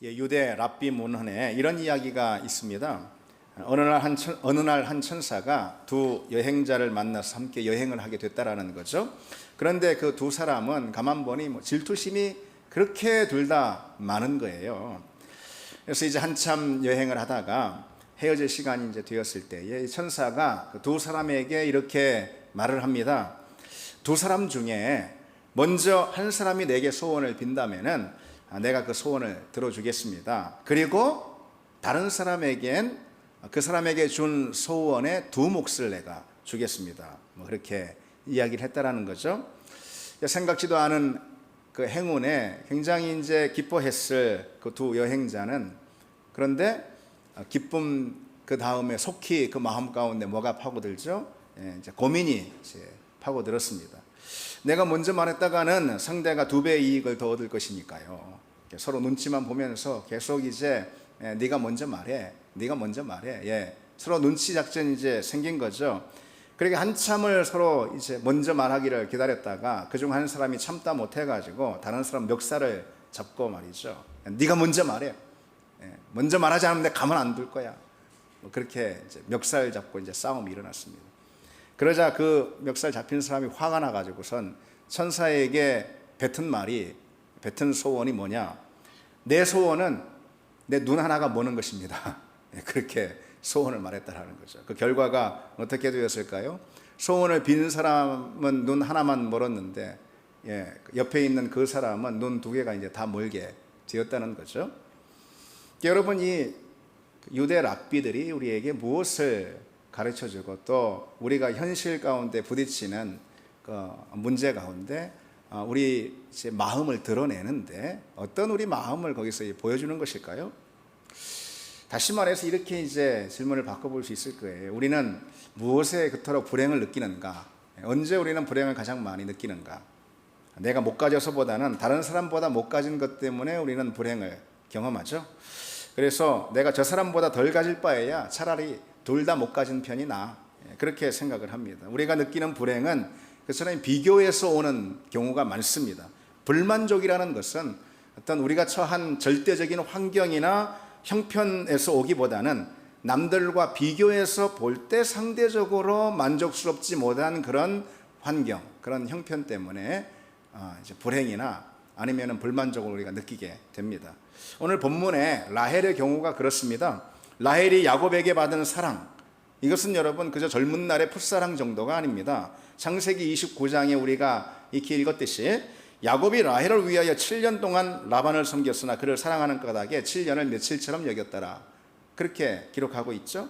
유대 랍비 문헌에 이런 이야기가 있습니다. 어느 날 한 천사가 두 여행자를 만나서 함께 여행을 하게 됐다라는 거죠. 그런데 그 두 사람은 가만 보니 질투심이 그렇게 둘 다 많은 거예요. 그래서 이제 한참 여행을 하다가 헤어질 시간이 이제 되었을 때에 천사가 그 두 사람에게 이렇게 말을 합니다. 두 사람 중에 먼저 한 사람이 내게 소원을 빈다면은 내가 그 소원을 들어주겠습니다. 그리고 다른 사람에겐 그 사람에게 준 소원의 두 몫을 내가 주겠습니다. 그렇게 이야기를 했다라는 거죠. 생각지도 않은 그 행운에 굉장히 이제 기뻐했을 그 두 여행자는, 그런데 기쁨 그 다음에 속히 그 마음 가운데 뭐가 파고들죠? 이제 고민이 이제 파고들었습니다. 내가 먼저 말했다가는 상대가 2배의 이익을 더 얻을 것이니까요. 서로 눈치만 보면서 계속 이제 네가 먼저 말해, 네가 먼저 말해. 서로 눈치 작전이 이제 생긴 거죠. 그러니까 한참을 서로 이제 먼저 말하기를 기다렸다가 그중 한 사람이 참다 못해가지고 다른 사람 멱살을 잡고 말이죠. 네가 먼저 말해. 먼저 말하지 않으면 내가 가만 안 둘 거야. 그렇게 이제 멱살 잡고 이제 싸움이 일어났습니다. 그러자 그 멱살 잡힌 사람이 화가 나가지고선 천사에게 뱉은 소원이 뭐냐? 내 소원은 내 눈 하나가 머는 것입니다. 그렇게 소원을 말했다라는 거죠. 그 결과가 어떻게 되었을까요? 소원을 빈 사람은 눈 하나만 멀었는데, 옆에 있는 그 사람은 눈 2개가 이제 다 멀게 되었다는 거죠. 여러분, 이 유대 랍비들이 우리에게 무엇을 가르쳐주고 또 우리가 현실 가운데 부딪히는 그 문제 가운데 우리 이제 마음을 드러내는데 어떤 우리 마음을 거기서 보여주는 것일까요? 다시 말해서 이렇게 이제 질문을 바꿔볼 수 있을 거예요. 우리는 무엇에 그토록 불행을 느끼는가? 언제 우리는 불행을 가장 많이 느끼는가? 내가 못 가져서보다는 다른 사람보다 못 가진 것 때문에 우리는 불행을 경험하죠. 그래서 내가 저 사람보다 덜 가질 바에야 차라리 둘 다 못 가진 편이 나아, 그렇게 생각을 합니다. 우리가 느끼는 불행은 그 사람이 비교해서 오는 경우가 많습니다. 불만족이라는 것은 어떤 우리가 처한 절대적인 환경이나 형편에서 오기보다는 남들과 비교해서 볼 때 상대적으로 만족스럽지 못한 그런 환경, 그런 형편 때문에 이제 불행이나 아니면 불만족을 우리가 느끼게 됩니다. 오늘 본문에 라헬의 경우가 그렇습니다. 라헬이 야곱에게 받은 사랑, 이것은 여러분 그저 젊은 날의 풋사랑 정도가 아닙니다. 창세기 29장에 우리가 익히 읽었듯이 야곱이 라헬을 위하여 7년 동안 라반을 섬겼으나 그를 사랑하는 까닭에 7년을 며칠처럼 여겼더라, 그렇게 기록하고 있죠.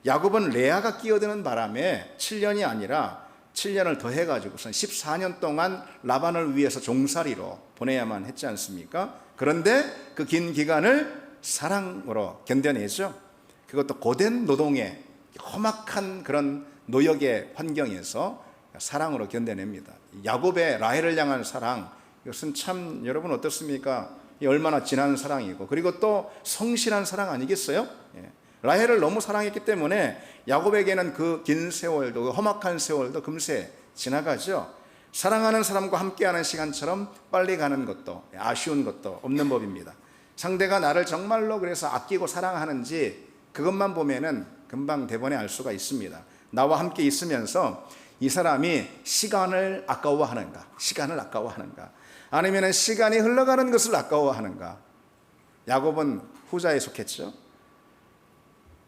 야곱은 레아가 끼어드는 바람에 7년이 아니라 7년을 더해가지고선 14년 동안 라반을 위해서 종살이로 보내야만 했지 않습니까? 그런데 그 긴 기간을 사랑으로 견뎌내죠. 그것도 고된 노동의 험악한 그런 노역의 환경에서 사랑으로 견뎌냅니다. 야곱의 라헬을 향한 사랑, 이것은 참 여러분 어떻습니까? 얼마나 진한 사랑이고, 그리고 또 성실한 사랑 아니겠어요? 라헬을 너무 사랑했기 때문에 야곱에게는 그 긴 세월도, 그 험악한 세월도 금세 지나가죠. 사랑하는 사람과 함께하는 시간처럼 빨리 가는 것도, 아쉬운 것도 없는 법입니다. 상대가 나를 정말로 그래서 아끼고 사랑하는지 그것만 보면은 금방 대번에 알 수가 있습니다. 나와 함께 있으면서 이 사람이 시간을 아까워하는가, 아니면 시간이 흘러가는 것을 아까워하는가. 야곱은 후자에 속했죠.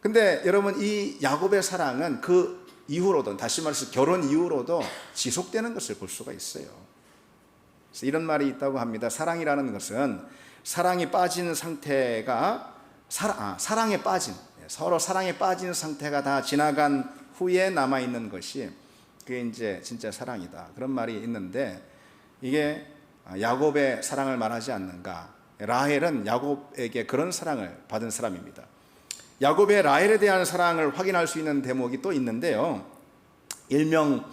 근데 여러분, 이 야곱의 사랑은 그 이후로도, 다시 말해서 결혼 이후로도 지속되는 것을 볼 수가 있어요. 그래서 이런 말이 있다고 합니다. 사랑이라는 것은 사랑에 빠진 상태가 서로 사랑에 빠진 상태가 다 지나간 후에 남아있는 것이 그게 이제 진짜 사랑이다, 그런 말이 있는데, 이게 야곱의 사랑을 말하지 않는가? 라헬은 야곱에게 그런 사랑을 받은 사람입니다. 야곱의 라헬에 대한 사랑을 확인할 수 있는 대목이 또 있는데요, 일명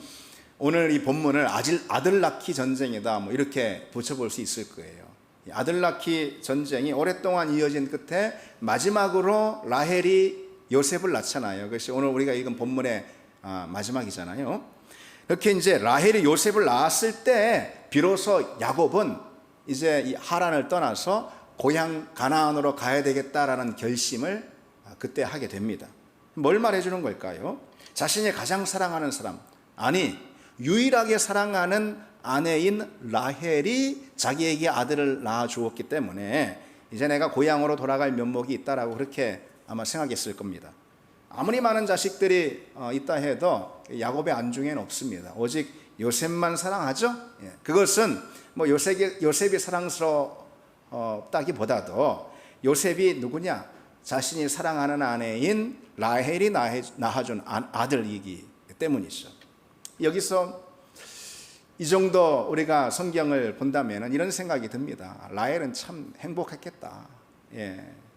오늘 이 본문을 아들 낳기 전쟁이다, 이렇게 붙여볼 수 있을 거예요. 아들 낳기 전쟁이 오랫동안 이어진 끝에 마지막으로 라헬이 요셉을 낳잖아요. 그것이 오늘 우리가 읽은 본문의 마지막이잖아요. 이렇게 이제 라헬이 요셉을 낳았을 때 비로소 야곱은 이제 이 하란을 떠나서 고향 가나안으로 가야 되겠다라는 결심을 그때 하게 됩니다. 뭘 말해주는 걸까요? 자신이 가장 사랑하는 사람, 아니 유일하게 사랑하는 아내인 라헬이 자기에게 아들을 낳아 주었기 때문에 이제 내가 고향으로 돌아갈 면목이 있다라고 그렇게 아마 생각했을 겁니다. 아무리 많은 자식들이 있다 해도 야곱의 안중에는 없습니다. 오직 요셉만 사랑하죠. 그것은 뭐 요셉이 사랑스럽다기보다도 요셉이 누구냐? 자신이 사랑하는 아내인 라헬이 낳아준 아들이기 때문이죠. 여기서 이 정도 우리가 성경을 본다면 이런 생각이 듭니다. 라헬은 참 행복했겠다.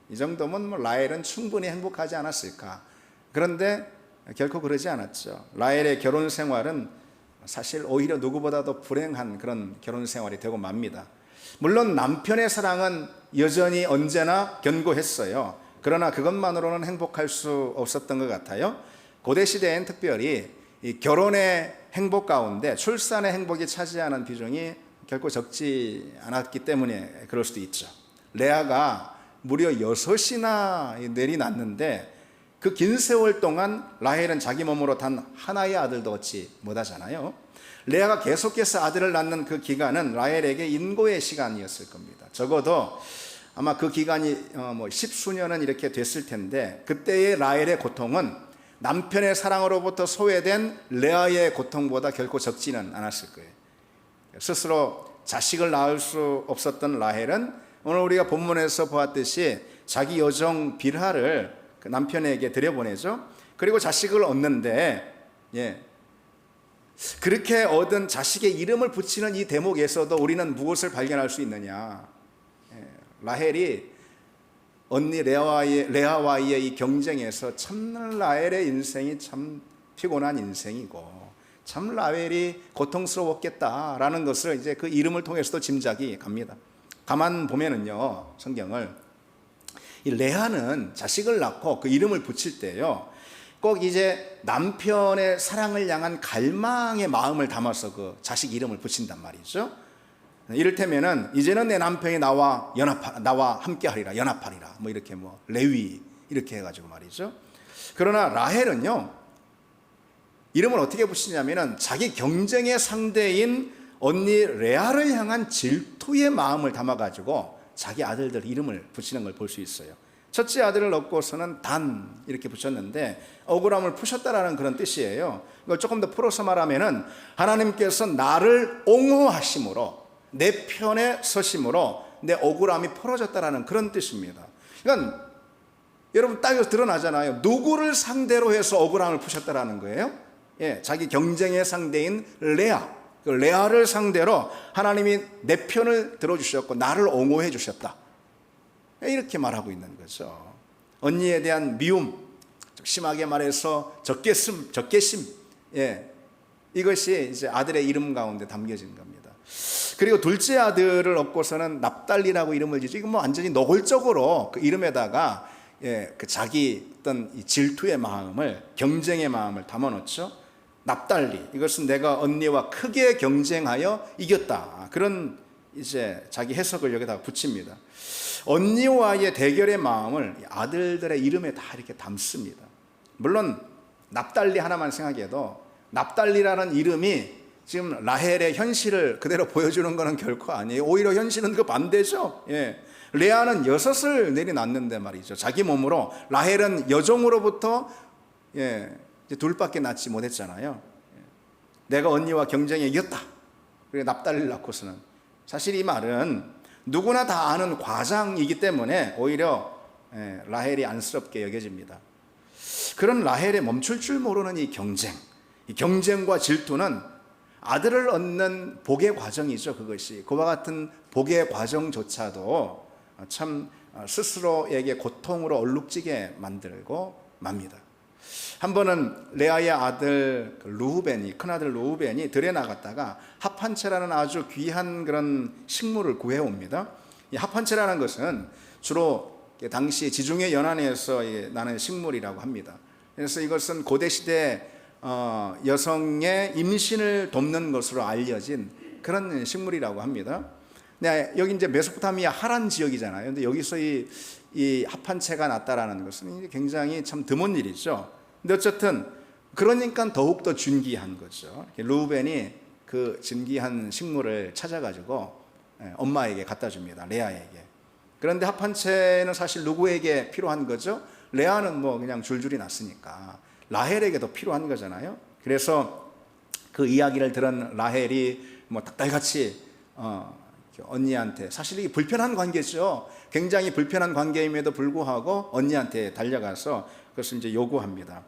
이 정도면 뭐 라헬은 충분히 행복하지 않았을까. 그런데 결코 그러지 않았죠. 라헬의 결혼 생활은 사실 오히려 누구보다도 불행한 그런 결혼 생활이 되고 맙니다. 물론 남편의 사랑은 여전히 언제나 견고했어요. 그러나 그것만으로는 행복할 수 없었던 것 같아요. 고대 시대엔 특별히 이 결혼의 행복 가운데 출산의 행복이 차지하는 비중이 결코 적지 않았기 때문에 그럴 수도 있죠. 레아가 무려 6이나 내리 낳는데 그 긴 세월 동안 라헬은 자기 몸으로 단 하나의 아들도 얻지 못하잖아요. 레아가 계속해서 아들을 낳는 그 기간은 라헬에게 인고의 시간이었을 겁니다. 적어도 아마 그 기간이 뭐 10수년은 이렇게 됐을 텐데 그때의 라헬의 고통은 남편의 사랑으로부터 소외된 레아의 고통보다 결코 적지는 않았을 거예요. 스스로 자식을 낳을 수 없었던 라헬은 오늘 우리가 본문에서 보았듯이 자기 여종 빌하를 그 남편에게 들여보내죠. 그리고 자식을 얻는데 그렇게 얻은 자식의 이름을 붙이는 이 대목에서도 우리는 무엇을 발견할 수 있느냐? 라헬이 언니 레아와의 이 경쟁에서 참 라헬의 인생이 참 피곤한 인생이고 참 라헬이 고통스러웠겠다라는 것을 이제 그 이름을 통해서도 짐작이 갑니다. 가만 보면은요, 성경을 이 레아는 자식을 낳고 그 이름을 붙일 때요, 꼭 이제 남편의 사랑을 향한 갈망의 마음을 담아서 그 자식 이름을 붙인단 말이죠. 이를테면은 이제는 내 남편이 나와 함께하리라, 연합하리라, 뭐 이렇게 뭐 레위 이렇게 해가지고 말이죠. 그러나 라헬은요, 이름을 어떻게 붙이냐면은 자기 경쟁의 상대인 언니 레아를 향한 질투의 마음을 담아가지고 자기 아들들 이름을 붙이는 걸 볼 수 있어요. 첫째 아들을 얻고서는 단 이렇게 붙였는데 억울함을 푸셨다라는 그런 뜻이에요. 이걸 조금 더 풀어서 말하면은 하나님께서 나를 옹호하심으로 내 편에 서심으로 내 억울함이 풀어졌다라는 그런 뜻입니다. 그러니까 여러분 딱 드러나잖아요. 누구를 상대로 해서 억울함을 푸셨다라는 거예요? 자기 경쟁의 상대인 레아, 그 레아를 상대로 하나님이 내 편을 들어주셨고 나를 옹호해 주셨다, 이렇게 말하고 있는 거죠. 언니에 대한 미움, 심하게 말해서 적개심, 이것이 이제 아들의 이름 가운데 담겨진 겁니다. 그리고 둘째 아들을 얻고서는 납달리라고 이름을 지죠. 이건 뭐 완전히 노골적으로 그 이름에다가 그 자기 어떤 이 질투의 마음을, 경쟁의 마음을 담아놓죠. 납달리, 이것은 내가 언니와 크게 경쟁하여 이겼다, 그런 이제 자기 해석을 여기다가 붙입니다. 언니와의 대결의 마음을 아들들의 이름에 다 이렇게 담습니다. 물론 납달리 하나만 생각해도 납달리라는 이름이 지금 라헬의 현실을 그대로 보여주는 것은 결코 아니에요. 오히려 현실은 그 반대죠. 레아는 6을 내리 낳는데 말이죠. 자기 몸으로. 라헬은 여종으로부터 둘밖에 낳지 못했잖아요. 내가 언니와 경쟁에 이겼다, 그리고 납달리를 낳고서는, 사실 이 말은 누구나 다 아는 과장이기 때문에 오히려 라헬이 안쓰럽게 여겨집니다. 그런 라헬의 멈출 줄 모르는 이 경쟁과 질투는 아들을 얻는 복의 과정이죠. 그것이 그와 같은 복의 과정조차도 참 스스로에게 고통으로 얼룩지게 만들고 맙니다. 한 번은 레아의 아들 루벤이, 큰아들 루벤이 들에 나갔다가 합한채라는 아주 귀한 그런 식물을 구해옵니다. 이 합한채라는 것은 주로 당시 지중해 연안에서 나는 식물이라고 합니다. 그래서 이것은 고대시대 여성의 임신을 돕는 것으로 알려진 그런 식물이라고 합니다. 네, 여기 이제 메소포타미아 하란 지역이잖아요. 근데 여기서 이 합한채가 났다라는 것은 굉장히 참 드문 일이죠. 근데 어쨌든 그러니까 더욱더 존귀한 거죠. 르우벤이 그 존귀한 식물을 찾아가지고 엄마에게 갖다 줍니다. 레아에게. 그런데 합한채는 사실 누구에게 필요한 거죠? 레아는 뭐 그냥 줄줄이 났으니까 라헬에게도 필요한 거잖아요. 그래서 그 이야기를 들은 라헬이 뭐 닭달같이 언니한테, 사실 이게 불편한 관계죠. 굉장히 불편한 관계임에도 불구하고 언니한테 달려가서 그것을 이제 요구합니다.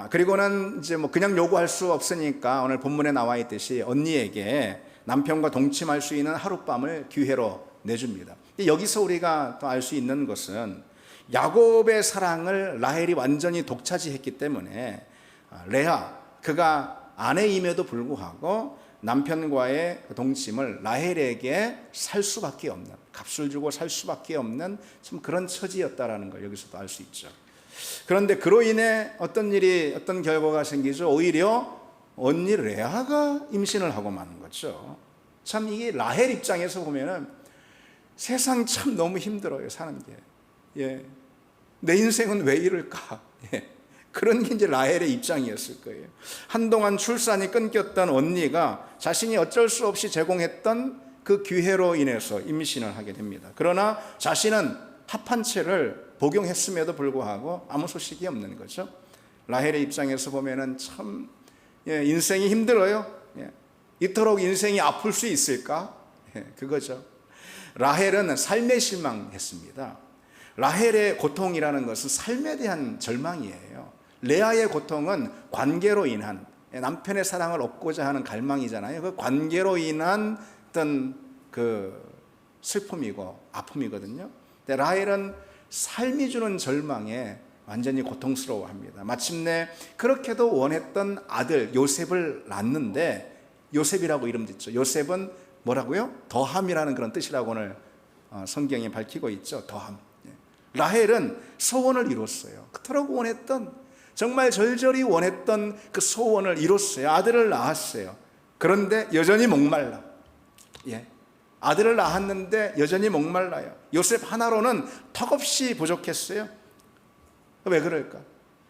그리고는 이제 뭐 그냥 요구할 수 없으니까 오늘 본문에 나와 있듯이 언니에게 남편과 동침할 수 있는 하룻밤을 기회로 내줍니다. 여기서 우리가 또 알 수 있는 것은 야곱의 사랑을 라헬이 완전히 독차지했기 때문에 레아, 그가 아내임에도 불구하고 남편과의 동침을 라헬에게 살 수밖에 없는, 값을 주고 살 수밖에 없는 참 그런 처지였다라는 걸 여기서도 알 수 있죠. 그런데 그로 인해 어떤 결과가 생기죠. 오히려 언니 레아가 임신을 하고 마는 거죠. 참 이게 라헬 입장에서 보면은 세상 참 너무 힘들어요, 사는 게. 예. 내 인생은 왜 이럴까? 예. 그런 게 이제 라헬의 입장이었을 거예요. 한동안 출산이 끊겼던 언니가 자신이 어쩔 수 없이 제공했던 그 기회로 인해서 임신을 하게 됩니다. 그러나 자신은 합한채를 복용했음에도 불구하고 아무 소식이 없는 거죠. 라헬의 입장에서 보면은 참 인생이 힘들어요. 이토록 인생이 아플 수 있을까? 그거죠. 라헬은 삶에 실망했습니다. 라헬의 고통이라는 것은 삶에 대한 절망이에요. 레아의 고통은 관계로 인한, 남편의 사랑을 얻고자 하는 갈망이잖아요. 그 관계로 인한 어떤 그 슬픔이고 아픔이거든요. 근데 라헬은 삶이 주는 절망에 완전히 고통스러워합니다. 마침내 그렇게도 원했던 아들 요셉을 낳는데, 요셉이라고 이름 짓죠. 요셉은 뭐라고요? 더함이라는 그런 뜻이라고 오늘 성경에 밝히고 있죠. 더함. 라헬은 소원을 이뤘어요. 그토록 원했던, 정말 절절히 원했던 그 소원을 이뤘어요. 아들을 낳았어요. 그런데 여전히 목말라. 아들을 낳았는데 여전히 목말라요. 요셉 하나로는 턱없이 부족했어요. 왜 그럴까?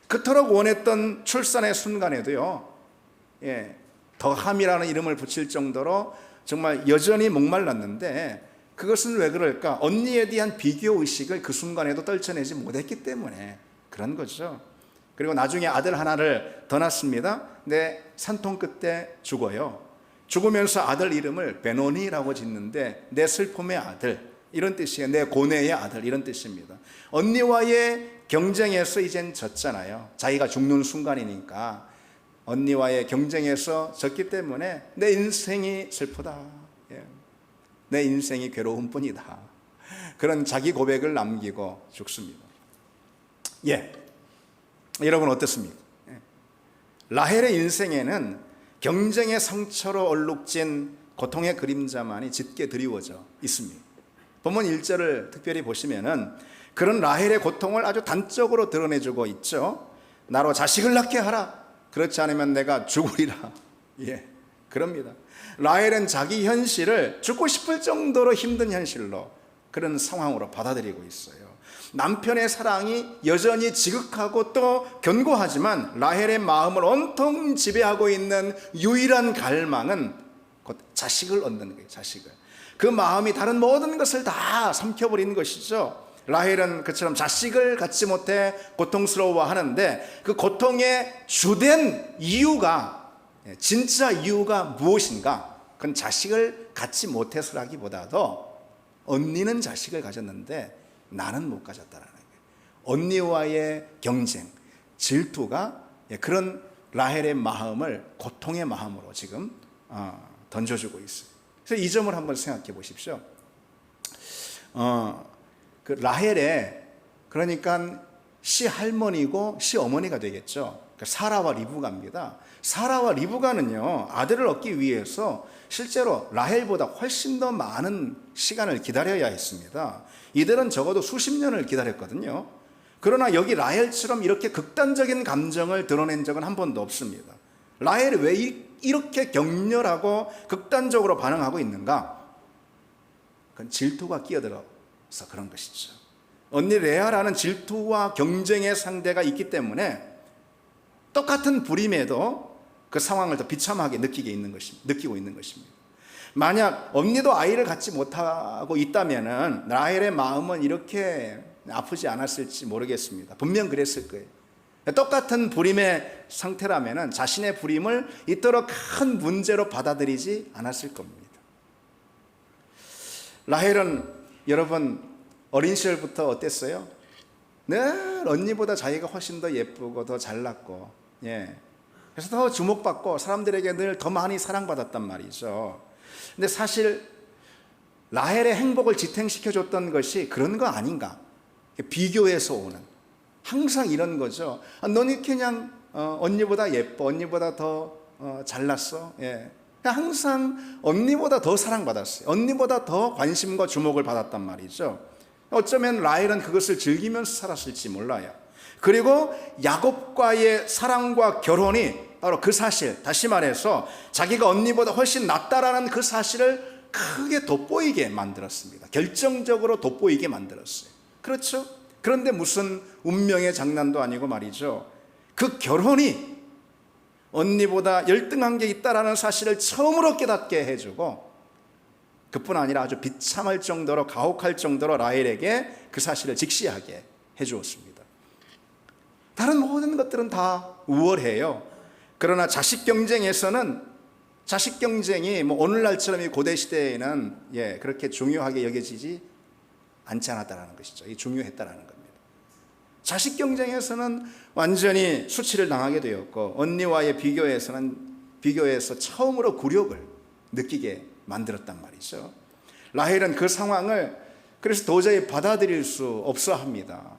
그토록 원했던 출산의 순간에도요, 더함이라는 이름을 붙일 정도로 정말 여전히 목말랐는데, 그것은 왜 그럴까? 언니에 대한 비교 의식을 그 순간에도 떨쳐내지 못했기 때문에 그런 거죠. 그리고 나중에 아들 하나를 더 낳습니다. 근데 산통 끝에 죽어요. 죽으면서 아들 이름을 베노니라고 짓는데, 내 슬픔의 아들 이런 뜻이에요. 내 고뇌의 아들 이런 뜻입니다. 언니와의 경쟁에서 이젠 졌잖아요. 자기가 죽는 순간이니까 언니와의 경쟁에서 졌기 때문에 내 인생이 슬프다, 내 인생이 괴로운 뿐이다, 그런 자기 고백을 남기고 죽습니다. 여러분 어떻습니까? 라헬의 인생에는 경쟁의 상처로 얼룩진 고통의 그림자만이 짙게 드리워져 있습니다. 본문 1절을 특별히 보시면은 그런 라헬의 고통을 아주 단적으로 드러내주고 있죠. 나로 자식을 낳게 하라, 그렇지 않으면 내가 죽으리라. 그럽니다. 라헬은 자기 현실을 죽고 싶을 정도로 힘든 현실로, 그런 상황으로 받아들이고 있어요. 남편의 사랑이 여전히 지극하고 또 견고하지만 라헬의 마음을 온통 지배하고 있는 유일한 갈망은 곧 자식을 얻는 거예요. 자식을. 그 마음이 다른 모든 것을 다 삼켜버리는 것이죠. 라헬은 그처럼 자식을 갖지 못해 고통스러워하는데, 그 고통의 주된 이유가, 진짜 이유가 무엇인가? 그건 자식을 갖지 못해서라기보다도 언니는 자식을 가졌는데 나는 못 가졌다라는 거예요. 언니와의 경쟁, 질투가 그런 라헬의 마음을 고통의 마음으로 지금 던져주고 있어요. 그래서 이 점을 한번 생각해 보십시오. 그 라헬의, 그러니까 시할머니고 시어머니가 되겠죠. 사라와 리브가입니다. 사라와 리브가는요, 아들을 얻기 위해서 실제로 라헬보다 훨씬 더 많은 시간을 기다려야 했습니다. 이들은 적어도 수십 년을 기다렸거든요. 그러나 여기 라헬처럼 이렇게 극단적인 감정을 드러낸 적은 한 번도 없습니다. 라헬이 왜 이렇게 격렬하고 극단적으로 반응하고 있는가? 그건 질투가 끼어들어서 그런 것이죠. 언니 레아라는 질투와 경쟁의 상대가 있기 때문에 똑같은 불임에도 그 상황을 더 비참하게 느끼고 있는 것입니다. 만약 언니도 아이를 갖지 못하고 있다면은 라헬의 마음은 이렇게 아프지 않았을지 모르겠습니다. 분명 그랬을 거예요. 똑같은 불임의 상태라면은 자신의 불임을 이토록 큰 문제로 받아들이지 않았을 겁니다. 라헬은 여러분 어린 시절부터 어땠어요? 늘 언니보다 자기가 훨씬 더 예쁘고 더 잘났고, 그래서 더 주목받고 사람들에게 늘 더 많이 사랑받았단 말이죠. 근데 사실 라헬의 행복을 지탱시켜줬던 것이 그런 거 아닌가? 비교해서 오는, 항상 이런 거죠. 너는 그냥 언니보다 예뻐, 언니보다 더 잘났어. 항상 언니보다 더 사랑받았어요. 언니보다 더 관심과 주목을 받았단 말이죠. 어쩌면 라헬은 그것을 즐기면서 살았을지 몰라요. 그리고 야곱과의 사랑과 결혼이 바로 그 사실, 다시 말해서 자기가 언니보다 훨씬 낫다라는 그 사실을 크게 돋보이게 만들었습니다. 결정적으로 돋보이게 만들었어요. 그렇죠? 그런데 무슨 운명의 장난도 아니고 말이죠. 그 결혼이 언니보다 열등한 게 있다라는 사실을 처음으로 깨닫게 해주고, 그뿐 아니라 아주 비참할 정도로, 가혹할 정도로 라헬에게 그 사실을 직시하게 해주었습니다. 다른 모든 것들은 다 우월해요. 그러나 자식 경쟁에서는, 자식 경쟁이 오늘날처럼 이 고대 시대에는 그렇게 중요하게 여겨지지 않지 않았다라는 것이죠. 이 중요했다라는 겁니다. 자식 경쟁에서는 완전히 수치를 당하게 되었고, 언니와의 비교해서 처음으로 굴욕을 느끼게 만들었단 말이죠. 라헬은 그 상황을 그래서 도저히 받아들일 수 없어 합니다.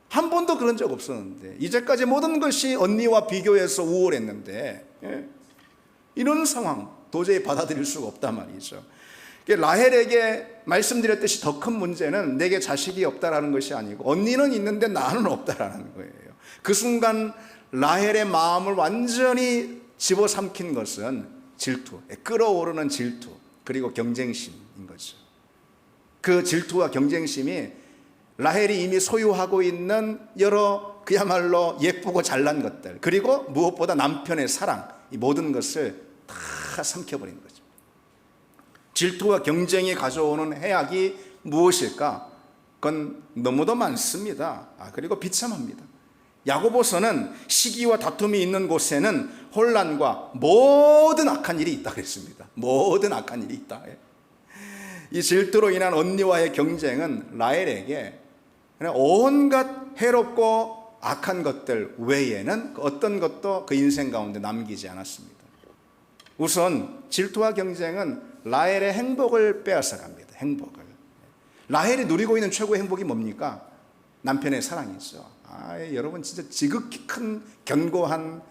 한 번도 그런 적 없었는데, 이제까지 모든 것이 언니와 비교해서 우월했는데, 이런 상황 도저히 받아들일 수가 없단 말이죠. 라헬에게 말씀드렸듯이 더 큰 문제는 내게 자식이 없다라는 것이 아니고 언니는 있는데 나는 없다라는 거예요. 그 순간 라헬의 마음을 완전히 집어삼킨 것은 질투, 끌어오르는 질투, 그리고 경쟁심인 거죠. 그 질투와 경쟁심이 라헬이 이미 소유하고 있는 여러 그야말로 예쁘고 잘난 것들, 그리고 무엇보다 남편의 사랑, 이 모든 것을 다 삼켜버린 거죠. 질투와 경쟁이 가져오는 해악이 무엇일까? 그건 너무도 많습니다. 그리고 비참합니다. 야고보서는 시기와 다툼이 있는 곳에는 혼란과 모든 악한 일이 있다 그랬습니다. 모든 악한 일이 있다. 이 질투로 인한 언니와의 경쟁은 라헬에게 그냥 온갖 해롭고 악한 것들 외에는 어떤 것도 그 인생 가운데 남기지 않았습니다. 우선 질투와 경쟁은 라헬의 행복을 빼앗아갑니다. 행복을. 라헬이 누리고 있는 최고의 행복이 뭡니까? 남편의 사랑이죠. 여러분 진짜 지극히 큰 견고한,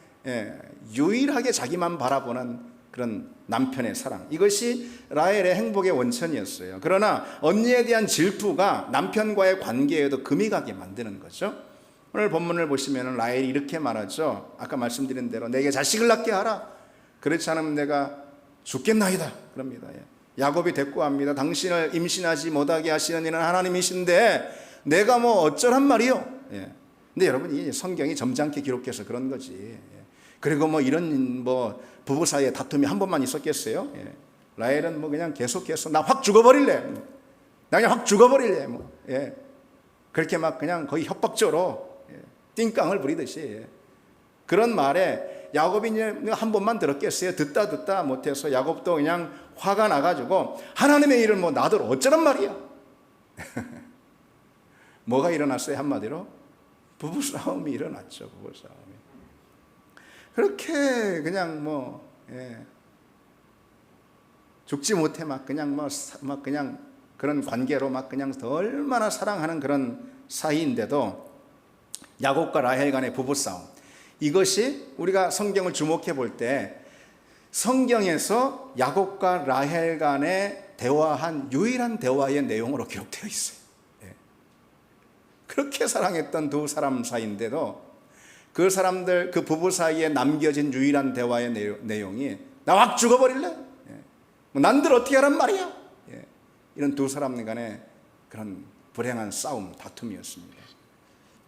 유일하게 자기만 바라보는 그런 남편의 사랑, 이것이 라헬의 행복의 원천이었어요. 그러나 언니에 대한 질투가 남편과의 관계에도 금이 가게 만드는 거죠. 오늘 본문을 보시면 라헬이 이렇게 말하죠. 아까 말씀드린 대로 내게 자식을 낳게 하라. 그렇지 않으면 내가 죽겠나이다 그럽니다. 야곱이 대꾸합니다. 당신을 임신하지 못하게 하시는 이는 하나님이신데 내가 어쩌란 말이요. 근데 여러분 이 성경이 점잖게 기록해서 그런 거지. 그리고 이런 부부 사이에 다툼이 한 번만 있었겠어요? 라헬은 그냥 계속해서 나 확 죽어버릴래. 나 그냥 확 죽어버릴래. 그렇게 그냥 거의 협박적으로 띵깡을 부리듯이 그런 말에 야곱이 한 번만 들었겠어요? 듣다 못해서 야곱도 그냥 화가 나가지고 하나님의 일을 나들 어쩌란 말이야. 뭐가 일어났어요? 한마디로 부부싸움이 일어났죠. 부부싸움이. 그렇게 그냥 죽지 못해 그냥 그냥 그런 관계로 그냥 얼마나 사랑하는 그런 사이인데도 야곱과 라헬 간의 부부싸움, 이것이 우리가 성경을 주목해 볼 때 성경에서 야곱과 라헬 간에 대화한 유일한 대화의 내용으로 기록되어 있어요. 그렇게 사랑했던 두 사람 사이인데도 그 사람들, 그 부부 사이에 남겨진 유일한 대화의 내용이 나 확 죽어버릴래? 난들 어떻게 하란 말이야? 이런 두 사람 간의 그런 불행한 싸움, 다툼이었습니다.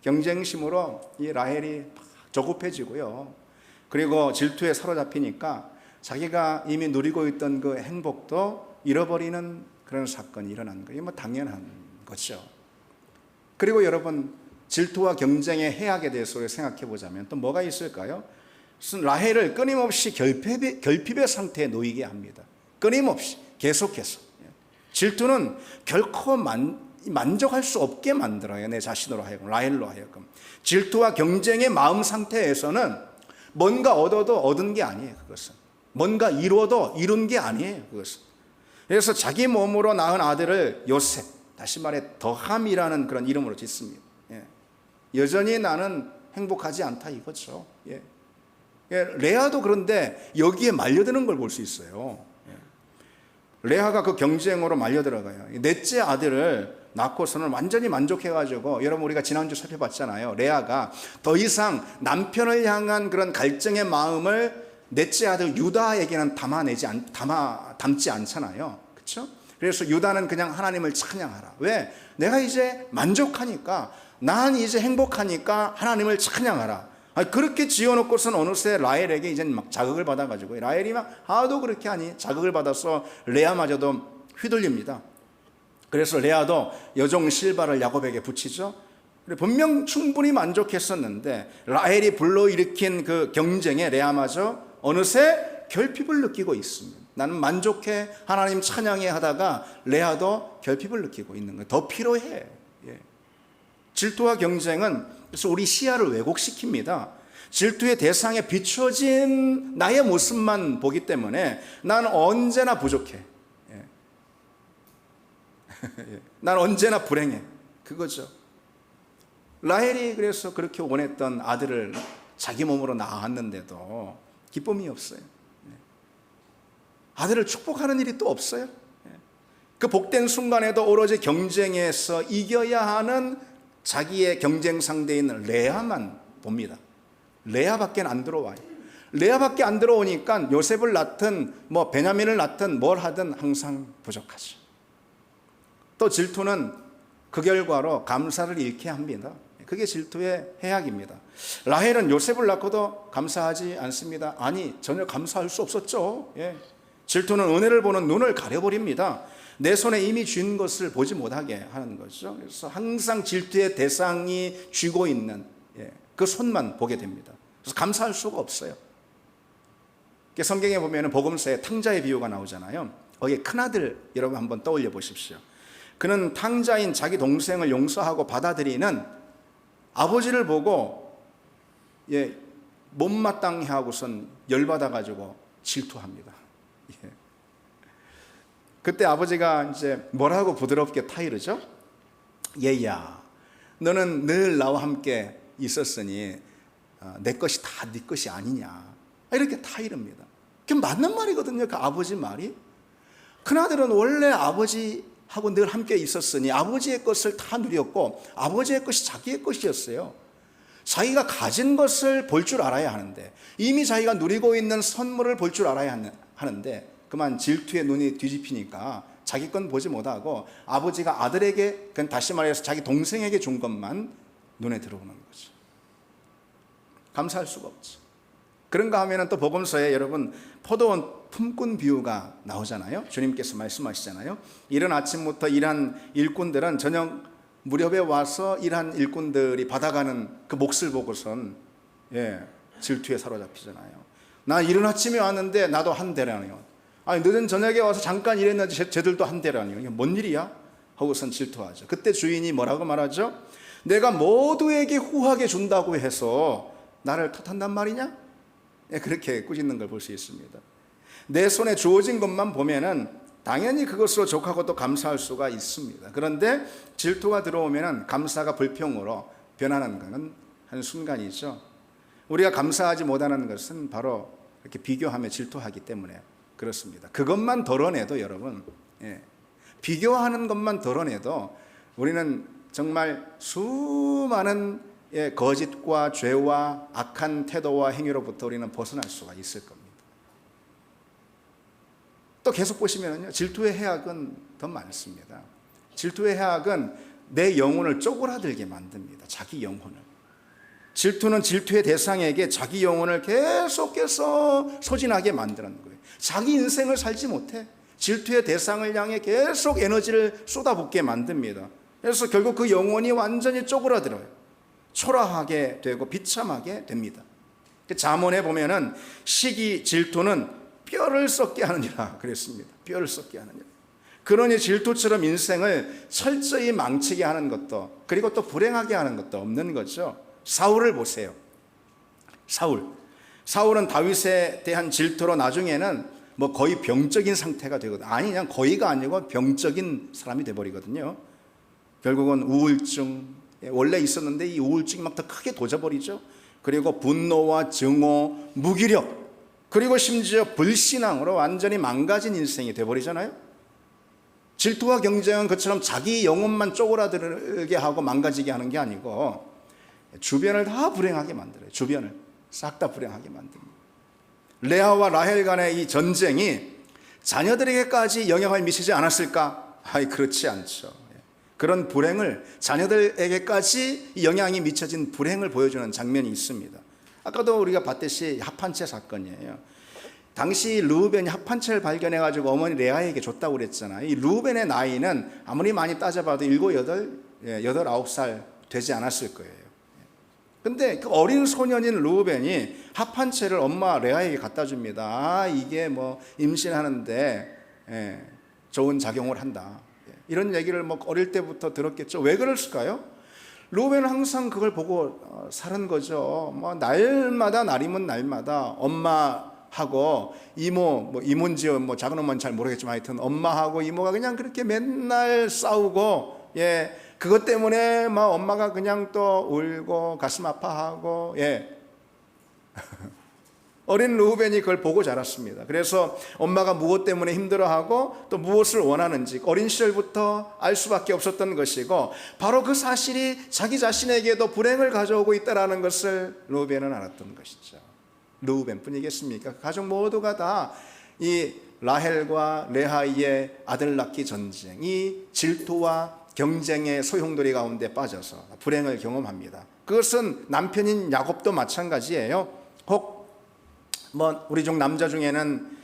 경쟁심으로 이 라헬이 조급해지고요. 그리고 질투에 사로잡히니까 자기가 이미 누리고 있던 그 행복도 잃어버리는 그런 사건이 일어난 거예요. 뭐 당연한 거죠. 그리고 여러분, 질투와 경쟁의 해악에 대해서 생각해 보자면 또 뭐가 있을까요? 라헬을 끊임없이 결핍의 상태에 놓이게 합니다. 끊임없이 계속해서. 질투는 결코 만족할 수 없게 만들어요. 내 자신으로 하여금, 라헬로 하여금. 질투와 경쟁의 마음 상태에서는 뭔가 얻어도 얻은 게 아니에요. 그것은 뭔가 이루어도 이룬 게 아니에요. 그것은. 그래서 자기 몸으로 낳은 아들을 요셉, 다시 말해 더함이라는 그런 이름으로 짓습니다. 여전히 나는 행복하지 않다 이거죠. 레아도 그런데 여기에 말려드는 걸 볼 수 있어요. 레아가 그 경쟁으로 말려들어가요. 넷째 아들을 낳고서는 완전히 만족해가지고, 여러분 우리가 지난주 살펴봤잖아요. 레아가 더 이상 남편을 향한 그런 갈증의 마음을 넷째 아들 유다에게는 담지 않잖아요. 그렇죠? 그래서 유다는 그냥 하나님을 찬양하라. 왜? 내가 이제 만족하니까, 난 이제 행복하니까 하나님을 찬양하라. 그렇게 지어놓고선 어느새 라헬에게 이제 막 자극을 받아가지고, 라헬이 막 하도 그렇게 하니 자극을 받아서 레아마저도 휘둘립니다. 그래서 레아도 여종 실바를 야곱에게 붙이죠. 분명 충분히 만족했었는데 라헬이 불러일으킨 그 경쟁에 레아마저 어느새 결핍을 느끼고 있습니다. 나는 만족해, 하나님 찬양해 하다가 레아도 결핍을 느끼고 있는 거예요. 더 필요해. 질투와 경쟁은 그래서 우리 시야를 왜곡시킵니다. 질투의 대상에 비춰진 나의 모습만 보기 때문에 난 언제나 부족해. 난 언제나 불행해. 그거죠. 라헬이 그래서 그렇게 원했던 아들을 자기 몸으로 낳았는데도 기쁨이 없어요. 아들을 축복하는 일이 또 없어요. 그 복된 순간에도 오로지 경쟁에서 이겨야 하는 자기의 경쟁 상대인 레아만 봅니다. 레아밖에 안 들어와요. 레아밖에 안 들어오니까 요셉을 낳든 뭐 베냐민을 낳든 뭘 하든 항상 부족하죠. 또 질투는 그 결과로 감사를 잃게 합니다. 그게 질투의 해악입니다. 라헬은 요셉을 낳고도 감사하지 않습니다. 아니, 전혀 감사할 수 없었죠. 질투는 은혜를 보는 눈을 가려버립니다. 내 손에 이미 쥔 것을 보지 못하게 하는 거죠. 그래서 항상 질투의 대상이 쥐고 있는 그 손만 보게 됩니다. 그래서 감사할 수가 없어요. 성경에 보면 복음서에 탕자의 비유가 나오잖아요. 거기에 큰아들 여러분 한번 떠올려 보십시오. 그는 탕자인 자기 동생을 용서하고 받아들이는 아버지를 보고 못마땅해 하고선 열받아가지고 질투합니다. 그때 아버지가 이제 뭐라고 부드럽게 타이르죠? 얘야, 너는 늘 나와 함께 있었으니 내 것이 다 네 것이 아니냐, 이렇게 타이릅니다. 그게 맞는 말이거든요. 그 아버지 말이. 큰아들은 원래 아버지하고 늘 함께 있었으니 아버지의 것을 다 누렸고 아버지의 것이 자기의 것이었어요. 자기가 가진 것을 볼 줄 알아야 하는데, 이미 자기가 누리고 있는 선물을 볼 줄 알아야 하는데 그만 질투의 눈이 뒤집히니까 자기 건 보지 못하고 아버지가 아들에게, 그건 다시 말해서 자기 동생에게 준 것만 눈에 들어오는 거죠. 감사할 수가 없죠. 그런가 하면 또 복음서에 여러분 포도원 품꾼 비유가 나오잖아요. 주님께서 말씀하시잖아요. 이른 아침부터 일한 일꾼들은 저녁 무렵에 와서 일한 일꾼들이 받아가는 그 몫을 보고선 질투에 사로잡히잖아요. 나 이른 아침에 왔는데 나도 한 대라니요. 아니 늦은 저녁에 와서 잠깐 일했는데 쟤들도 한 대라니요. 이게 뭔 일이야? 하고선 질투하죠. 그때 주인이 뭐라고 말하죠? 내가 모두에게 후하게 준다고 해서 나를 탓한단 말이냐? 그렇게 꾸짖는 걸 볼 수 있습니다. 내 손에 주어진 것만 보면은 당연히 그것으로 족하고 또 감사할 수가 있습니다. 그런데 질투가 들어오면은 감사가 불평으로 변하는 것은 한순간이죠. 우리가 감사하지 못하는 것은 바로 이렇게 비교하며 질투하기 때문에 그렇습니다. 그것만 덜어내도 여러분, 비교하는 것만 덜어내도 우리는 정말 수많은 거짓과 죄와 악한 태도와 행위로부터 우리는 벗어날 수가 있을 겁니다. 또 계속 보시면요, 질투의 해악은 더 많습니다. 질투의 해악은 내 영혼을 쪼그라들게 만듭니다. 자기 영혼을. 질투는 질투의 대상에게 자기 영혼을 계속해서 소진하게 만드는 거예요. 자기 인생을 살지 못해. 질투의 대상을 향해 계속 에너지를 쏟아붓게 만듭니다. 그래서 결국 그 영혼이 완전히 쪼그라들어요. 초라하게 되고 비참하게 됩니다. 잠언에 보면은 시기 질투는 뼈를 썩게 하느니라 그랬습니다. 뼈를 썩게 하느니라. 그러니 질투처럼 인생을 철저히 망치게 하는 것도, 그리고 또 불행하게 하는 것도 없는 거죠. 사울을 보세요. 사울은 다윗에 대한 질투로 나중에는 뭐 거의 병적인 상태가 되거든요. 아니, 그냥 거의가 아니고 병적인 사람이 돼버리거든요. 결국은 우울증, 원래 있었는데 이 우울증이 막 더 크게 도져버리죠. 그리고 분노와 증오, 무기력, 그리고 심지어 불신앙으로 완전히 망가진 인생이 돼버리잖아요. 질투와 경쟁은 그처럼 자기 영혼만 쪼그라들게 하고 망가지게 하는 게 아니고 주변을 다 불행하게 만들어요. 주변을 싹 다 불행하게 만듭니다. 레아와 라헬 간의 이 전쟁이 자녀들에게까지 영향을 미치지 않았을까? 그렇지 않죠. 그런 불행을, 자녀들에게까지 영향이 미쳐진 불행을 보여주는 장면이 있습니다. 아까도 우리가 봤듯이 합한채 사건이에요. 당시 르우벤이 합한채를 발견해가지고 어머니 레아에게 줬다고 그랬잖아요. 이 르우벤의 나이는 아무리 많이 따져봐도 7, 8, 9살 되지 않았을 거예요. 근데 그 어린 소년인 르우벤이 합한채를 엄마 레아에게 갖다 줍니다. 이게 뭐 임신하는데 좋은 작용을 한다. 이런 얘기를 뭐 어릴 때부터 들었겠죠. 왜 그랬을까요? 르우벤은 항상 그걸 보고 살은 거죠. 뭐 날마다, 날이면 날마다 엄마하고 이모, 뭐 이모인지요, 뭐 작은 엄마는 잘 모르겠지만 하여튼 엄마하고 이모가 그냥 그렇게 맨날 싸우고, 그것 때문에 막 엄마가 그냥 또 울고 가슴 아파하고, 어린 르우벤이 그걸 보고 자랐습니다. 그래서 엄마가 무엇 때문에 힘들어하고 또 무엇을 원하는지 어린 시절부터 알 수밖에 없었던 것이고, 바로 그 사실이 자기 자신에게도 불행을 가져오고 있다는 것을 르우벤은 알았던 것이죠. 르우벤뿐이겠습니까? 가족 모두가 다 이 라헬과 레아의 아들 낳기 전쟁, 이 질투와 경쟁의 소용돌이 가운데 빠져서 불행을 경험합니다. 그것은 남편인 야곱도 마찬가지예요. 혹 뭐 우리 중 남자 중에는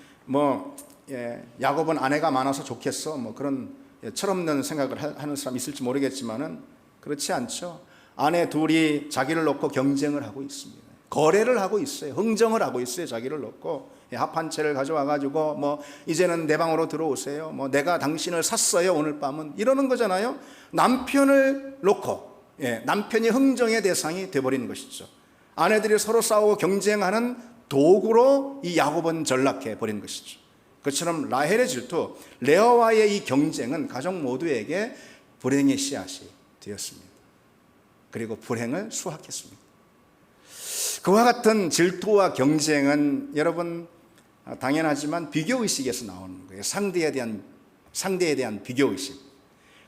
야곱은 아내가 많아서 좋겠어, 뭐 그런 철없는 생각을 하는 사람 있을지 모르겠지만은 그렇지 않죠. 아내 둘이 자기를 놓고 경쟁을 하고 있습니다. 거래를 하고 있어요. 흥정을 하고 있어요. 자기를 놓고 합한채를 가져와 가지고 뭐 이제는 내 방으로 들어오세요. 뭐 내가 당신을 샀어요 오늘 밤은, 이러는 거잖아요. 남편을 놓고 남편이 흥정의 대상이 돼버리는 것이죠. 아내들이 서로 싸우고 경쟁하는 도구로 이 야곱은 전락해 버린 것이죠. 그처럼 라헬의 질투, 레아와의 이 경쟁은 가족 모두에게 불행의 씨앗이 되었습니다. 그리고 불행을 수확했습니다. 그와 같은 질투와 경쟁은 여러분 당연하지만 비교의식에서 나오는 거예요. 상대에 대한 비교의식.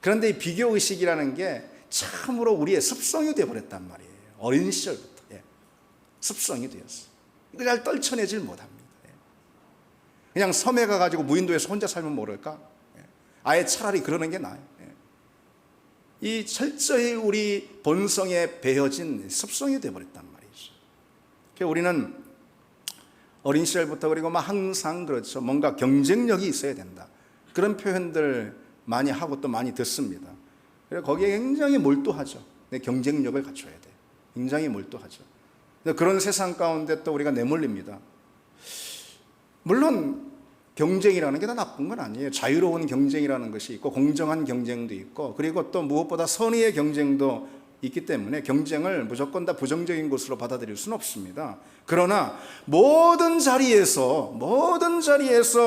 그런데 이 비교의식이라는 게 참으로 우리의 습성이 되어버렸단 말이에요. 어린 시절부터 습성이 되었어요. 이거 잘 떨쳐내질 못합니다. 그냥 섬에 가가지고 무인도에서 혼자 살면 모를까? 아예 차라리 그러는 게 나아요. 이 철저히 우리 본성에 배어진 습성이 되어버렸단 말이죠. 그래서 우리는 어린 시절부터, 그리고 막 항상 그렇죠. 뭔가 경쟁력이 있어야 된다. 그런 표현들 많이 하고 또 많이 듣습니다. 그래서 거기에 굉장히 몰두하죠. 내 경쟁력을 갖춰야 돼. 굉장히 몰두하죠. 그런 세상 가운데 또 우리가 내몰립니다. 물론 경쟁이라는 게 다 나쁜 건 아니에요. 자유로운 경쟁이라는 것이 있고 공정한 경쟁도 있고, 그리고 또 무엇보다 선의의 경쟁도 있기 때문에 경쟁을 무조건 다 부정적인 것으로 받아들일 수는 없습니다. 그러나 모든 자리에서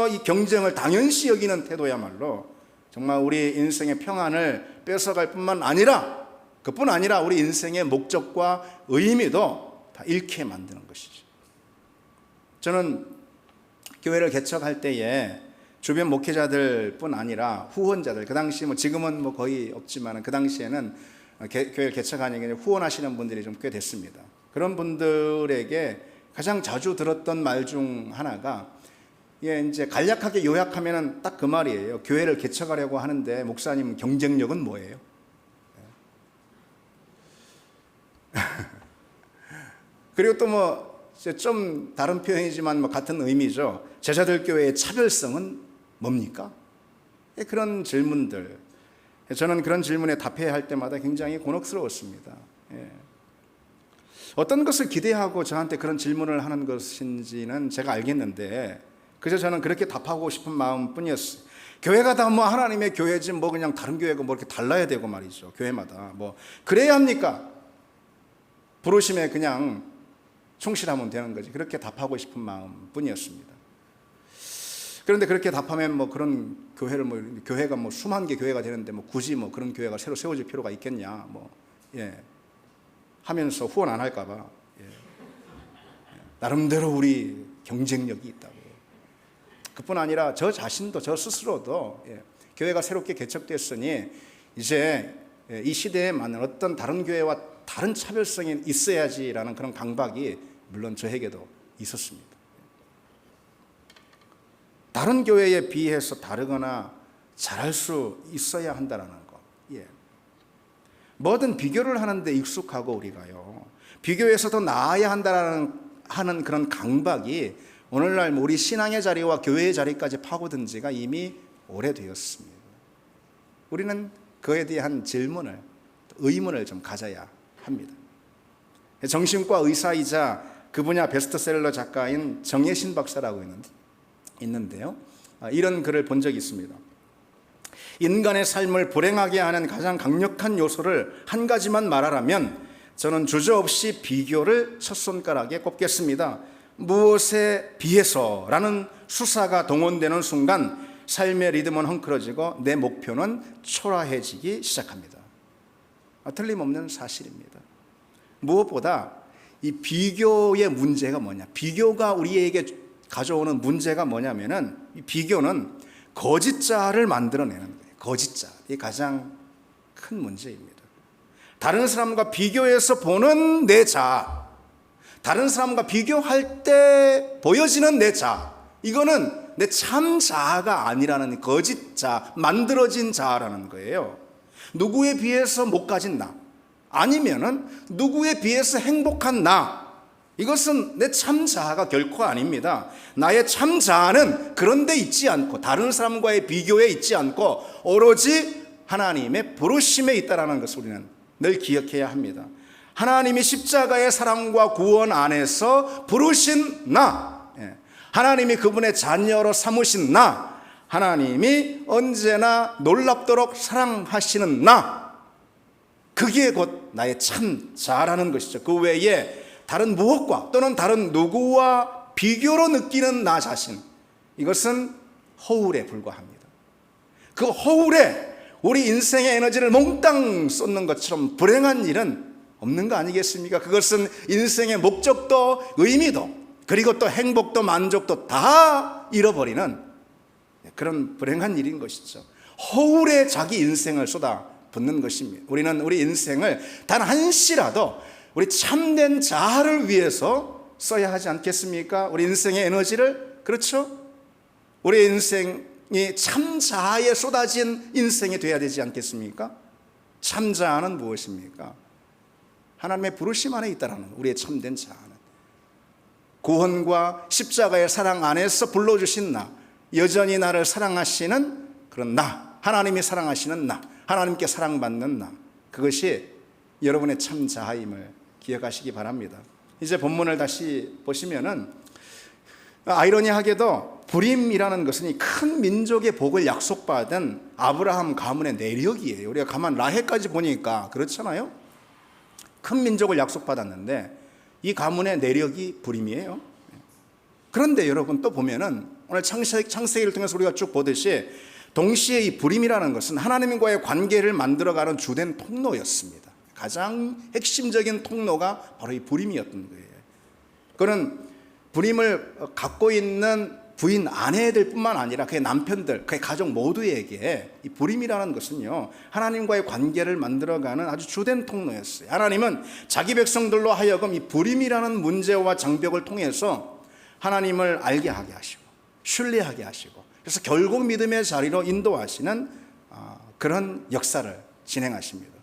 이 경쟁을 당연시 여기는 태도야말로 정말 우리 인생의 평안을 뺏어갈 뿐만 아니라, 그뿐 아니라 우리 인생의 목적과 의미도 다 잃게 만드는 것이죠. 저는 교회를 개척할 때에 주변 목회자들 뿐 아니라 후원자들, 그 당시 지금은 거의 없지만 그 당시에는 교회를 개척하니 후원하시는 분들이 좀 꽤 됐습니다. 그런 분들에게 가장 자주 들었던 말 중 하나가, 이제 간략하게 요약하면은 딱 그 말이에요. 교회를 개척하려고 하는데 목사님 경쟁력은 뭐예요? 그리고 또 뭐 좀 다른 표현이지만 뭐 같은 의미죠. 제자들 교회의 차별성은 뭡니까? 그런 질문들. 저는 그런 질문에 답해야 할 때마다 굉장히 곤혹스러웠습니다. 어떤 것을 기대하고 저한테 그런 질문을 하는 것인지는 제가 알겠는데, 그래서 저는 그렇게 답하고 싶은 마음뿐이었어요. 교회가 다 뭐 하나님의 교회지 뭐 그냥 다른 교회가 뭐 이렇게 달라야 되고 말이죠. 교회마다 뭐 그래야 합니까? 부르심에 그냥 충실하면 되는 거지. 그렇게 답하고 싶은 마음뿐이었습니다. 그런데 그렇게 답하면 뭐 그런 교회를 뭐 교회가 뭐 수만 개 교회가 되는데 뭐 굳이 뭐 그런 교회가 새로 세워질 필요가 있겠냐 뭐 하면서 후원 안 할까봐 나름대로 우리 경쟁력이 있다고. 그뿐 아니라 저 자신도 저 스스로도 교회가 새롭게 개척됐으니 이제 이 시대에 맞는 어떤 다른 교회와 다른 차별성이 있어야지라는 그런 강박이 물론 저에게도 있었습니다. 다른 교회에 비해서 다르거나 잘할 수 있어야 한다는 거. 뭐든 비교를 하는데 익숙하고 우리가요. 비교해서 더 나아야 하는 그런 강박이 오늘날 우리 신앙의 자리와 교회의 자리까지 파고든 지가 이미 오래되었습니다. 우리는 그에 대한 질문을, 의문을 좀 가져야 합니다. 정신과 의사이자 그 분야 베스트셀러 작가인 정예신 박사라고 있는데요. 이런 글을 본 적이 있습니다. 인간의 삶을 불행하게 하는 가장 강력한 요소를 한 가지만 말하라면 저는 주저없이 비교를 첫 손가락에 꼽겠습니다. 무엇에 비해서라는 수사가 동원되는 순간 삶의 리듬은 헝클어지고 내 목표는 초라해지기 시작합니다. 틀림없는 사실입니다. 무엇보다 이 비교의 문제가 뭐냐? 비교가 우리에게 가져오는 문제가 뭐냐면은 이 비교는 거짓자를 만들어내는 거예요. 거짓자. 이게 가장 큰 문제입니다. 다른 사람과 비교해서 보는 내 자, 다른 사람과 비교할 때 보여지는 내 자, 이거는 내 참 자아가 아니라는 거짓 자, 만들어진 자아라는 거예요. 누구에 비해서 못 가진 나, 아니면은 누구에 비해서 행복한 나, 이것은 내 참 자아가 결코 아닙니다. 나의 참 자아는 그런 데 있지 않고 다른 사람과의 비교에 있지 않고 오로지 하나님의 부르심에 있다는 것을 우리는 늘 기억해야 합니다. 하나님이 십자가의 사랑과 구원 안에서 부르신 나, 하나님이 그분의 자녀로 삼으신 나, 하나님이 언제나 놀랍도록 사랑하시는 나, 그게 곧 나의 참 자아라는 것이죠. 그 외에 다른 무엇과 또는 다른 누구와 비교로 느끼는 나 자신, 이것은 허울에 불과합니다. 그 허울에 우리 인생의 에너지를 몽땅 쏟는 것처럼 불행한 일은 없는 거 아니겠습니까? 그것은 인생의 목적도 의미도 그리고 또 행복도 만족도 다 잃어버리는 그런 불행한 일인 것이죠. 허울에 자기 인생을 쏟아붓는 것입니다. 우리는 우리 인생을 단 한시라도 우리 참된 자아를 위해서 써야 하지 않겠습니까? 우리 인생의 에너지를, 그렇죠? 우리 인생이 참 자아에 쏟아진 인생이 되어야 되지 않겠습니까? 참 자아는 무엇입니까? 하나님의 부르심 안에 있다라는 우리의 참된 자아는 구원과 십자가의 사랑 안에서 불러주신 나, 여전히 나를 사랑하시는 그런 나, 하나님이 사랑하시는 나, 하나님께 사랑받는 나, 그것이 여러분의 참 자아임을 기억하시기 바랍니다. 이제 본문을 다시 보시면은 아이러니하게도 불임이라는 것은 이 큰 민족의 복을 약속받은 아브라함 가문의 내력이에요. 우리가 가만 라헬까지 보니까 그렇잖아요. 큰 민족을 약속받았는데 이 가문의 내력이 불임이에요. 그런데 여러분 또 보면은 오늘 창세기를 통해서 우리가 쭉 보듯이 동시에 이 불임이라는 것은 하나님과의 관계를 만들어가는 주된 통로였습니다. 가장 핵심적인 통로가 바로 이 불임이었던 거예요. 그는 불임을 갖고 있는 부인 아내들 뿐만 아니라 그의 남편들, 그의 가족 모두에게 이 불임이라는 것은요, 하나님과의 관계를 만들어가는 아주 주된 통로였어요. 하나님은 자기 백성들로 하여금 이 불임이라는 문제와 장벽을 통해서 하나님을 알게 하게 하시고 신뢰하게 하시고, 그래서 결국 믿음의 자리로 인도하시는 그런 역사를 진행하십니다.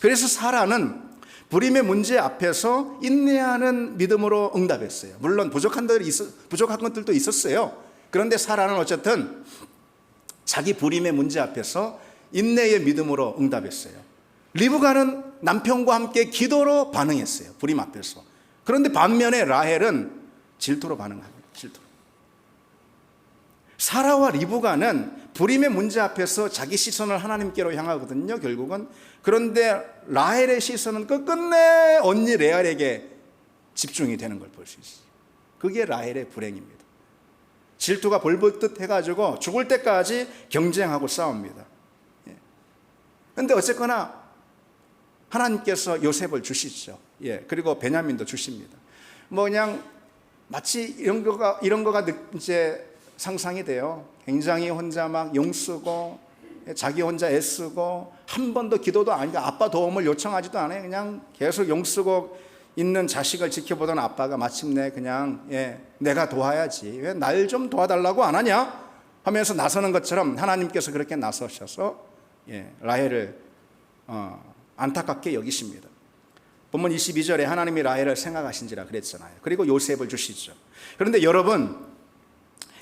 그래서 사라는 불임의 문제 앞에서 인내하는 믿음으로 응답했어요. 물론 부족한 것들도 있었어요. 그런데 사라는 어쨌든 자기 불임의 문제 앞에서 인내의 믿음으로 응답했어요. 리브가는 남편과 함께 기도로 반응했어요. 불임 앞에서. 그런데 반면에 라헬은 질투로 반응합니다. 질투. 사라와 리브가는 불임의 문제 앞에서 자기 시선을 하나님께로 향하거든요, 결국은. 그런데 라헬의 시선은 끝끝내 언니 레알에게 집중이 되는 걸 볼 수 있어요. 그게 라헬의 불행입니다. 질투가 벌벌듯 해가지고 죽을 때까지 경쟁하고 싸웁니다. 그런데 어쨌거나 하나님께서 요셉을 주시죠. 그리고 베냐민도 주십니다. 그냥 마치 이런 거가 이제 상상이 돼요. 굉장히 혼자 막 용쓰고 자기 혼자 애쓰고 한 번도 기도도 아니고 아빠 도움을 요청하지도 않아요. 그냥 계속 용쓰고 있는 자식을 지켜보던 아빠가 마침내 그냥 내가 도와야지, 왜 날 좀 도와달라고 안 하냐 하면서 나서는 것처럼 하나님께서 그렇게 나서셔서 라헬을 안타깝게 여기십니다. 본문 22절에 하나님이 라헬을 생각하신지라 그랬잖아요. 그리고 요셉을 주시죠. 그런데 여러분,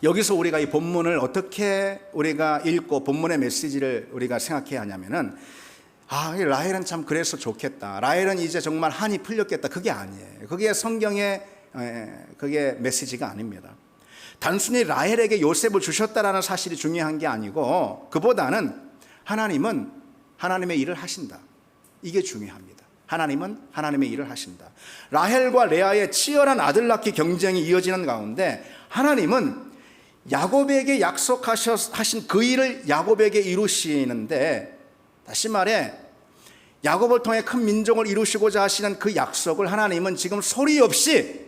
여기서 우리가 이 본문을 어떻게 우리가 읽고 본문의 메시지를 우리가 생각해야 하냐면은, 라헬은 참 그래서 좋겠다, 라헬은 이제 정말 한이 풀렸겠다, 그게 아니에요. 그게 성경의 그게 메시지가 아닙니다. 단순히 라헬에게 요셉을 주셨다라는 사실이 중요한 게 아니고, 그보다는 하나님은 하나님의 일을 하신다, 이게 중요합니다. 하나님은 하나님의 일을 하신다. 라헬과 레아의 치열한 아들 낳기 경쟁이 이어지는 가운데 하나님은 야곱에게 약속하신 그 일을 야곱에게 이루시는데, 다시 말해 야곱을 통해 큰 민족을 이루시고자 하시는 그 약속을 하나님은 지금 소리 없이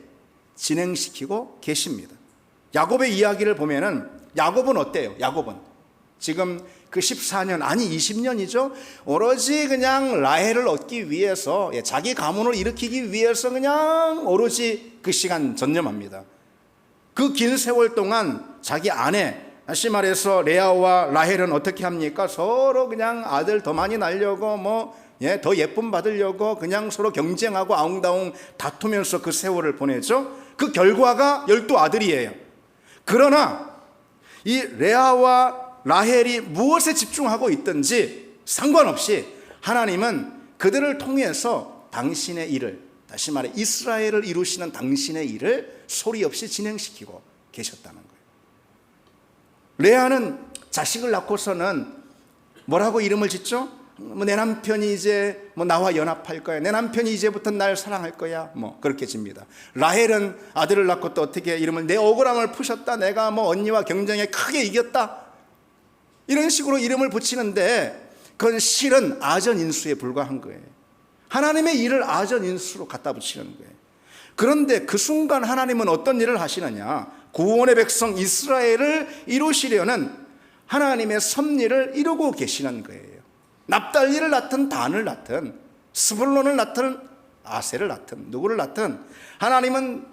진행시키고 계십니다. 야곱의 이야기를 보면은 야곱은 어때요? 야곱은 지금 그 14년, 아니 20년이죠. 오로지 그냥 라헬을 얻기 위해서, 자기 가문을 일으키기 위해서 그냥 오로지 그 시간 전념합니다. 그 긴 세월 동안 자기 아내, 다시 말해서 레아와 라헬은 어떻게 합니까? 서로 그냥 아들 더 많이 낳으려고 더 예쁨 받으려고 그냥 서로 경쟁하고 아웅다웅 다투면서 그 세월을 보내죠. 그 결과가 12아들이에요. 그러나 이 레아와 라헬이 무엇에 집중하고 있든지 상관없이 하나님은 그들을 통해서 당신의 일을, 다시 말해 이스라엘을 이루시는 당신의 일을 소리 없이 진행시키고 계셨다는 거예요. 레아는 자식을 낳고서는 뭐라고 이름을 짓죠? 내 남편이 이제 나와 연합할 거야, 내 남편이 이제부터 날 사랑할 거야, 그렇게 집니다. 라헬은 아들을 낳고 또 어떻게 이름을, 내 억울함을 푸셨다, 내가 언니와 경쟁에 크게 이겼다, 이런 식으로 이름을 붙이는데 그건 실은 아전인수에 불과한 거예요. 하나님의 일을 아전인수로 갖다 붙이는 거예요. 그런데 그 순간 하나님은 어떤 일을 하시느냐, 구원의 백성 이스라엘을 이루시려는 하나님의 섭리를 이루고 계시는 거예요. 납달리를 낳든 단을 낳든 스불론을 낳든 아셀을 낳든 누구를 낳든 하나님은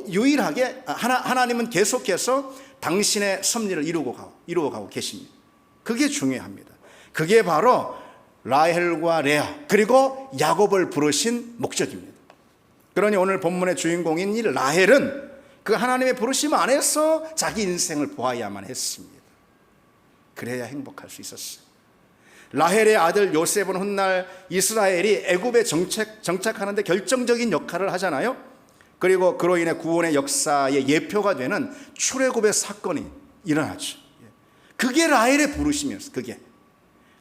유일하게 하나님은 계속해서 당신의 섭리를 이루어가고 계십니다. 그게 중요합니다. 그게 바로 라헬과 레아 그리고 야곱을 부르신 목적입니다. 그러니 오늘 본문의 주인공인 이 라헬은 그 하나님의 부르심 안에서 자기 인생을 보아야만 했습니다. 그래야 행복할 수 있었어요. 라헬의 아들 요셉은 훗날 이스라엘이 애굽에 정착하는데 결정적인 역할을 하잖아요. 그리고 그로 인해 구원의 역사의 예표가 되는 출애굽의 사건이 일어나죠. 그게 라헬의 부르심이었어요. 그게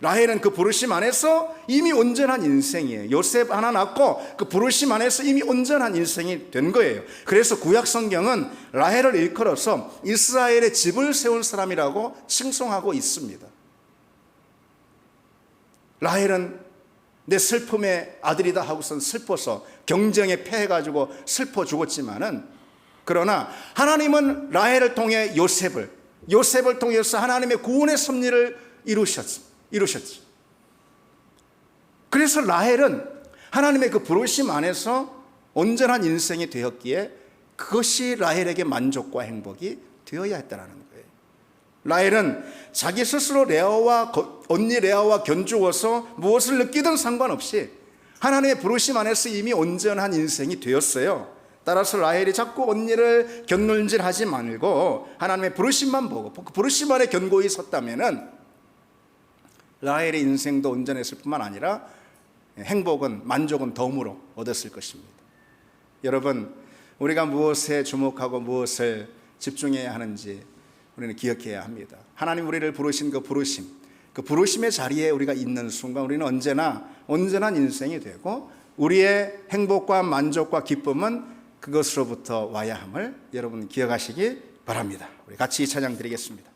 라헬은 그 부르심 안에서 이미 온전한 인생이에요. 요셉 하나 낳고 그 부르심 안에서 이미 온전한 인생이 된 거예요. 그래서 구약 성경은 라헬을 일컬어서 이스라엘의 집을 세운 사람이라고 칭송하고 있습니다. 라헬은 내 슬픔의 아들이다 하고선 슬퍼서 경쟁에 패해가지고 슬퍼 죽었지만은, 그러나 하나님은 라헬을 통해 요셉을 통해서 하나님의 구원의 섭리를 이루셨죠. 그래서 라헬은 하나님의 그 부르심 안에서 온전한 인생이 되었기에 그것이 라헬에게 만족과 행복이 되어야 했다라는 거예요. 라헬은 자기 스스로 레아와 언니 레아와 견주어서 무엇을 느끼든 상관없이 하나님의 부르심 안에서 이미 온전한 인생이 되었어요. 따라서 라헬이 자꾸 언니를 견눈질하지 말고 하나님의 부르심만 보고 그 부르심 안에 견고히 섰다면은 라헬의 인생도 온전했을 뿐만 아니라 행복은 만족은 덤으로 얻었을 것입니다. 여러분, 우리가 무엇에 주목하고 무엇을 집중해야 하는지 우리는 기억해야 합니다. 하나님 우리를 부르신 그 부르심의 자리에 우리가 있는 순간 우리는 언제나 온전한 인생이 되고 우리의 행복과 만족과 기쁨은 그것으로부터 와야 함을 여러분 기억하시기 바랍니다. 우리 같이 찬양 드리겠습니다.